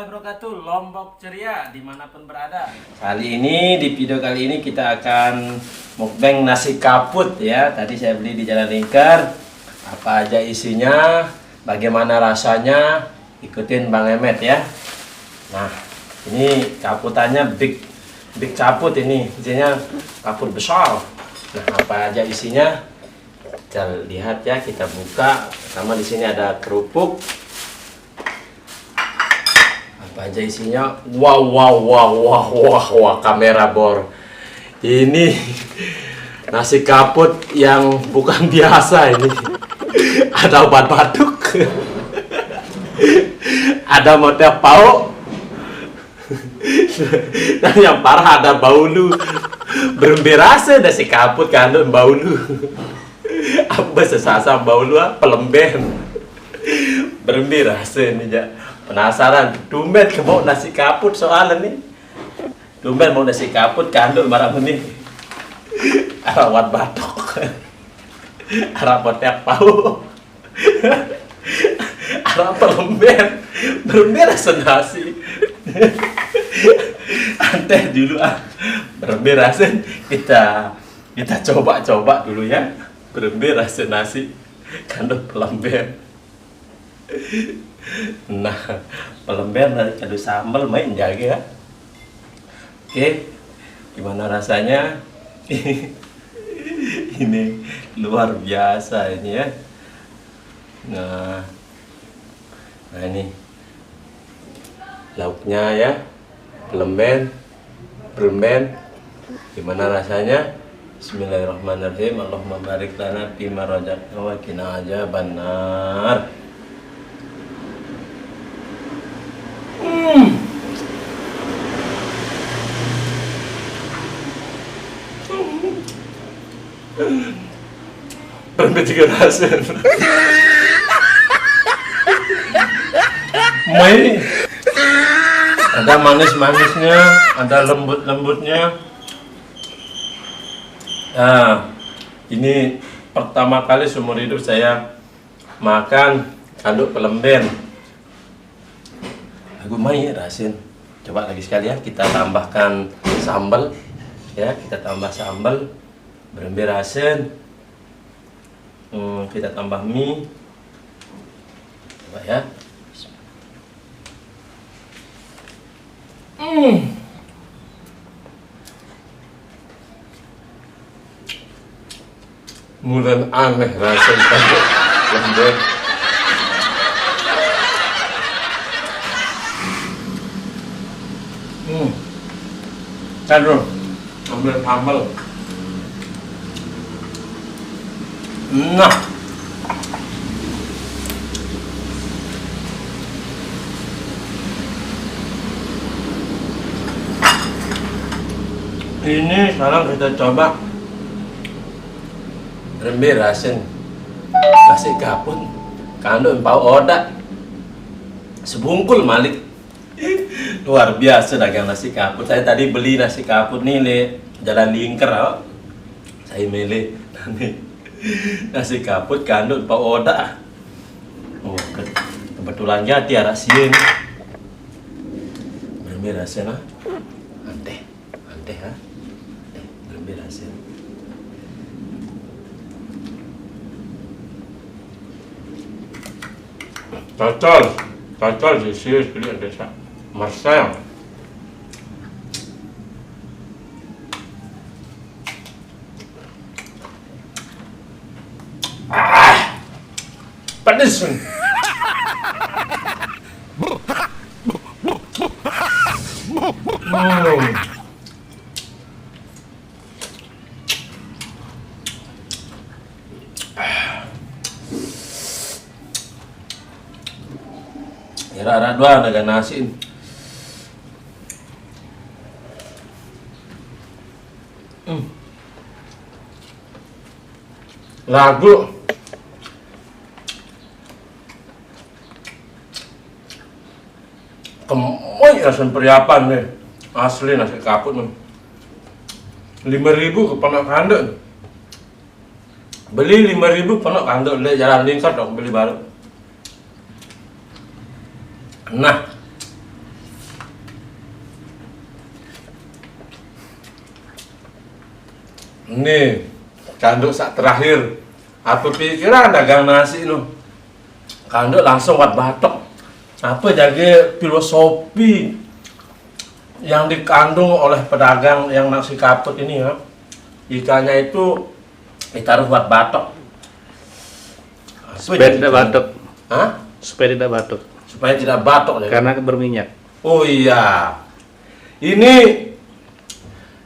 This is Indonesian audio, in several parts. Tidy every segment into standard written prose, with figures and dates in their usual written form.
warahmatullahi wabarakatuh. Lombok ceria dimanapun berada. Di video kali ini kita akan mukbang nasi kaput ya. Tadi saya beli di Jalan Lingkar. Apa aja isinya, bagaimana rasanya, ikutin Bang Emet ya. Nah, ini kaputannya big kaput ini. Isinya kaput besar. Nah, apa aja isinya? Kita lihat ya, kita buka. Pertama di sini ada kerupuk. Apa aja isinya? Wah, kamera bor. Ini nasi kaput yang bukan biasa ini. Ada obat batuk. Ada motel pau. Dan yang parah ada bau lu. Berembirase nasi kaput kan bau lu. Apa sesasa bau lu pelemben. Berembirase ini ya. Penasaran, tumben mau nasi kaput soalnya nih. Tumben mau nasi kaput kandung marah ini. Rawat batok. Rapotnya pau. Arah pelemben. Berembirase nasi. Anteh dulu berembirase kita coba dulu ya. Berembirase nasi kandung pelemben. Nah, pelemben dari kado sambal main jaga ya. Oke, gimana rasanya? Ini luar biasa ini ya. Nah ini lauknya ya, pelemben. Gimana rasanya? Bismillahirrahmanirrahim. Allahumma barik lana fima razaqtana wa qina adzabannar. Berhenti juga rasa. Mai ada manis-manisnya, ada lembut-lembutnya. Nah, ini pertama kali seumur hidup saya makan kanduk pelemben. Aku mai rasin. Coba lagi sekali ya, kita tambahkan sambal. Ya, kita tambah sambal. Berembirasen. Kita tambah mie. Coba ya. Mulai aneh rasanya lembut. Aduh, ambil sambal. Nah, ini sekarang kita coba berembirasen nasi kaput kandung empau odak sebungkul malik. Luar biasa dagang nasi kaput. Saya tadi beli nasi kaput nih le Jalan Lingkar. Saya milih nasi kaput kandung empau odak. Oh, kebetulan jadi arah sieun. Berembirasen anteh ha. Berembirasen. Cocol di sini pilih desa Marcel. Pedes. Kira-kira dua ada nasi. Lagu kemoy rasanya periapan nih. Asli nasi kaput nih. 5.000 ke Pondok Kanduk. Beli 5.000 Pondok Kanduk di Jalan Lingkar dong beli baru. Nah, Nih, kanduk sak terakhir. Apa pikiran dagang nasi nu? Kanduk langsung buat batok. Apa jaga filosofi yang dikandung oleh pedagang yang nasi kaput ini ya? Ikannya itu ditaruh buat batok. Supaya tidak batuk. Hah? Supaya tidak batuk. Supaya tidak batok ya? Karena berminyak. Oh iya. Ini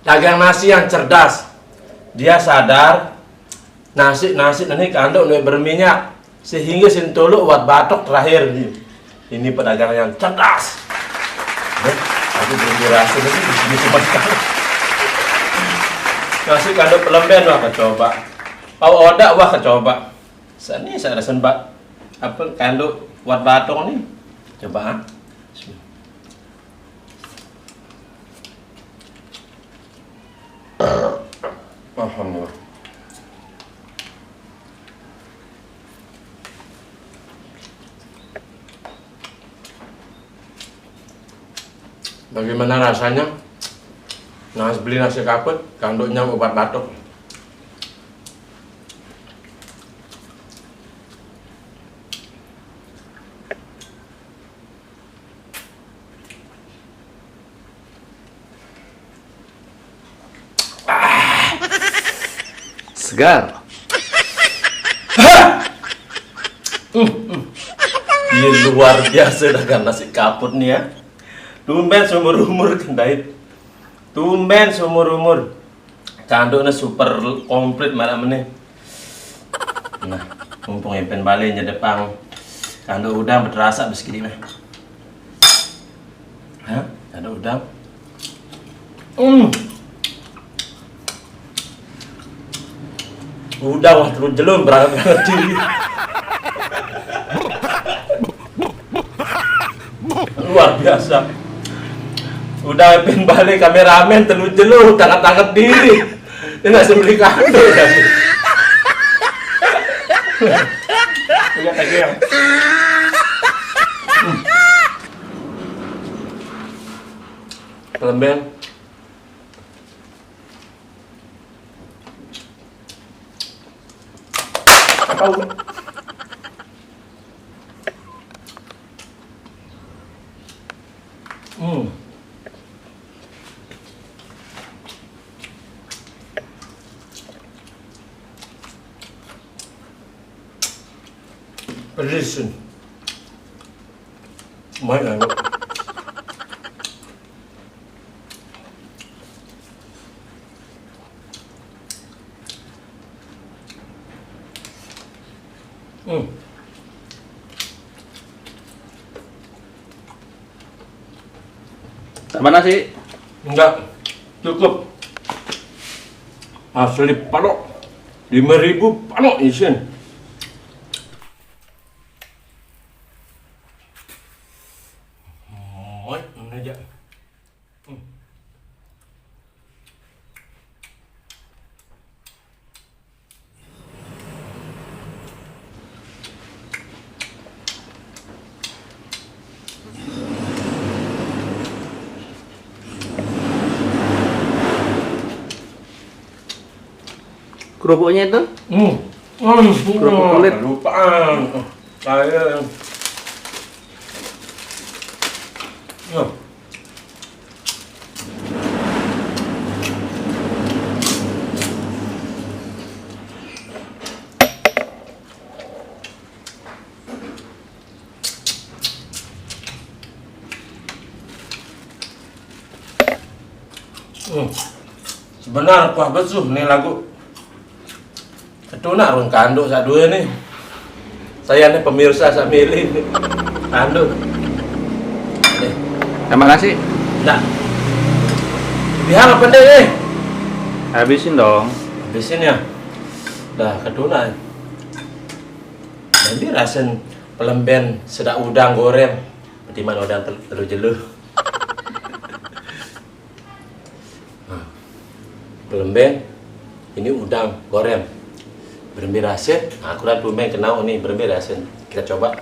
dagang nasi yang cerdas. Dia sadar nasi ini kandung berminyak sehingga sintuluk buat batok terakhir nih. Ini pedagang yang cerdas. Aku belum dirasa ini di sini cuma nasi kandung pelemben wah kecoba. Pau odak wah kecoba. Sini saya rasa mbak apa kandung buat batok nih. Coba. Alhamdulillah. Bagaimana rasanya? Beli nasi kaput, kandungnya obat batuk. Segar. Ini luar biasa dagang nasi kaput nih ya. Tumben seumur umur kendait. Tumben seumur umur. Kandungnya super komplit malam ini. Nah, mumpung empen balik nyedepang kandung udang berterasa begini mah. Hah? Kandung udang. Udang wah terus jelum berangkat diri. Luar biasa. Udah pin balik kameramen telu jelu tangkap diri. Ini nasi beli kandung kan. Lihat lagi yang. Lembeng. Apa udah? Pedes. Lumayan kok. Tambah nasi? Enggak, cukup. Asli palok 5.000 palok isin. Ini aja. Kerupuknya itu? Kerupuk kulit. Lupaan. Saya. Sebenar kuah besuh nih lagu. Itu nak rung kanduk sak dua nih. Saya nih pemirsa sak milih nih. Kanduk. Nih. Tambah nasi? Nah. Bihang apa deh nih? Habisin dong. Habisin ya. Dah keduna. Nanti rasen pelemben sedak udang goreng. Betiman udang telu jeluh. Pelemben ini udang goreng berembe rasen. Nah, aku lihat pelemben kenal nih berembe rasen. Kita coba.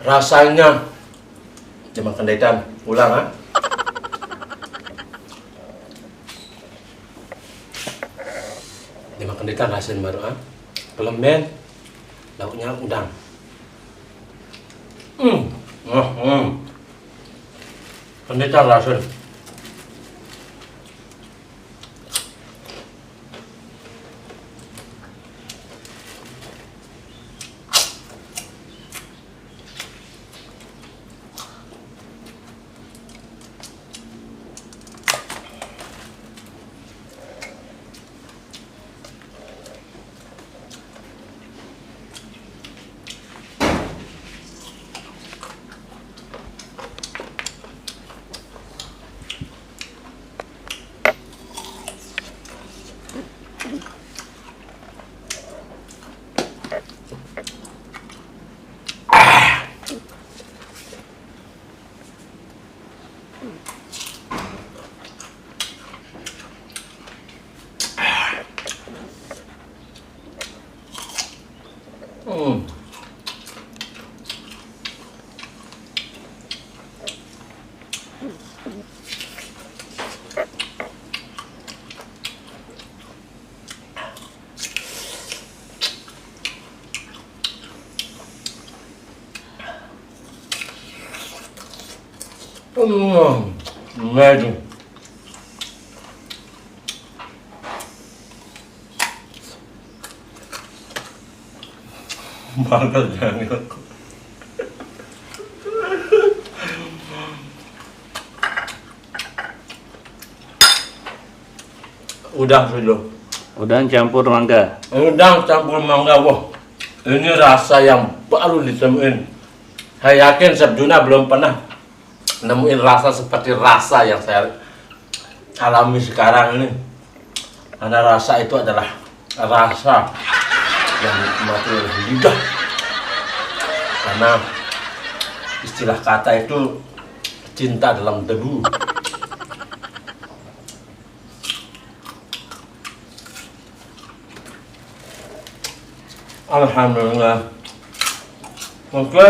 Rasanya cuma kendetan ulang ha. Dimakan ikan rasanya baru ha. Pelemben, lauknya udang. Kendetan rasanya. Amazing. Banget jangan. Udang dulu. Udang campur mangga. Udang campur mangga, wah. Ini rasa yang baru ditemuin. Saya yakin Chef Juna belum pernah nemuin rasa seperti rasa yang saya alami sekarang ini. Karena rasa itu adalah rasa yang nikmati oleh lidah. Karena istilah kata itu cinta dalam debu. Alhamdulillah. Oke,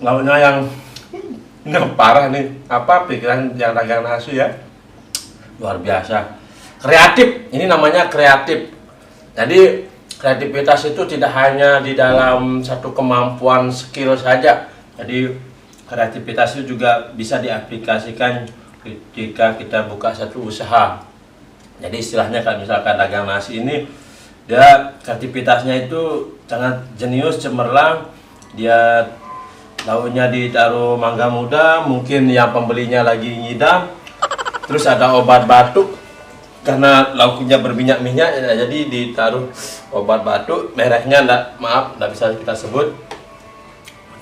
lauknya yang parah nih. Apa pikiran yang dagang nasi ya? Luar biasa. Kreatif. Ini namanya kreatif. Jadi kreativitas itu tidak hanya di dalam satu kemampuan skill saja. Jadi kreativitas itu juga bisa diaplikasikan ketika kita buka satu usaha. Jadi istilahnya kalau misalkan dagang nasi ini, dia kreativitasnya itu sangat jenius, cemerlang. Dia lauknya ditaruh mangga muda, mungkin yang pembelinya lagi ngidam. Terus ada obat batuk, karena lauknya berminyak-minyak, jadi ditaruh obat batuk. Mereknya nggak bisa kita sebut.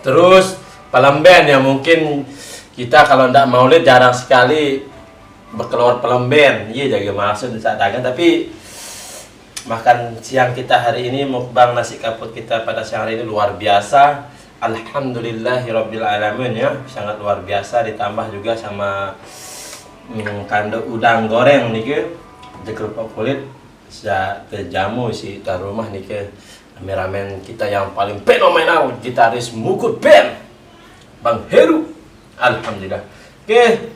Terus pelemben yang mungkin kita kalau ndak maulid jarang sekali berkeluar pelemben. Iya jaga maksud saat dagang, tapi makan siang kita hari ini, mukbang nasi kaput kita pada siang hari ini luar biasa. Alhamdulillahirabbil alamin ya, sangat luar biasa. Ditambah juga sama kandung udang goreng nih ke, kerupuk kulit, terjamu si tuan rumah nih ke, kameramen kita yang paling fenomenal, gitaris Mukut Band, Bang Heru. Alhamdulillah. Oke,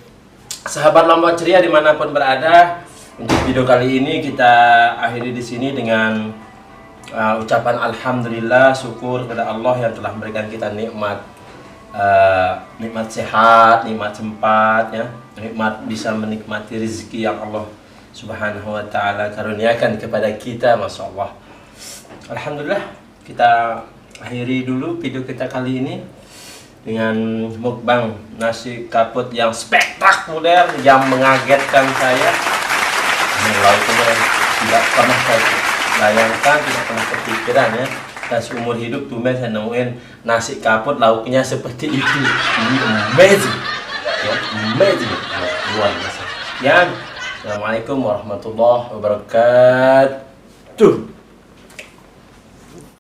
sahabat Lombok Ceria dimanapun berada. Untuk video kali ini kita akhiri di sini dengan ucapan alhamdulillah, syukur kepada Allah yang telah memberikan kita nikmat sehat, nikmat sempat ya, nikmat bisa menikmati rezeki yang Allah Subhanahu wa taala karuniakan kepada kita, Masya Allah. Alhamdulillah, kita akhiri dulu video kita kali ini dengan mukbang nasi kaput yang spektakuler, yang mengagetkan saya. Lauknya tidak pernah saya bayangkan, tidak pernah kepikiran ya. Dan seumur hidup tumben saya nemuin nasi kaput lauknya seperti itu. Ini amazing ya, amazing, luar biasa ya. Assalamualaikum warahmatullahi wabarakatuh.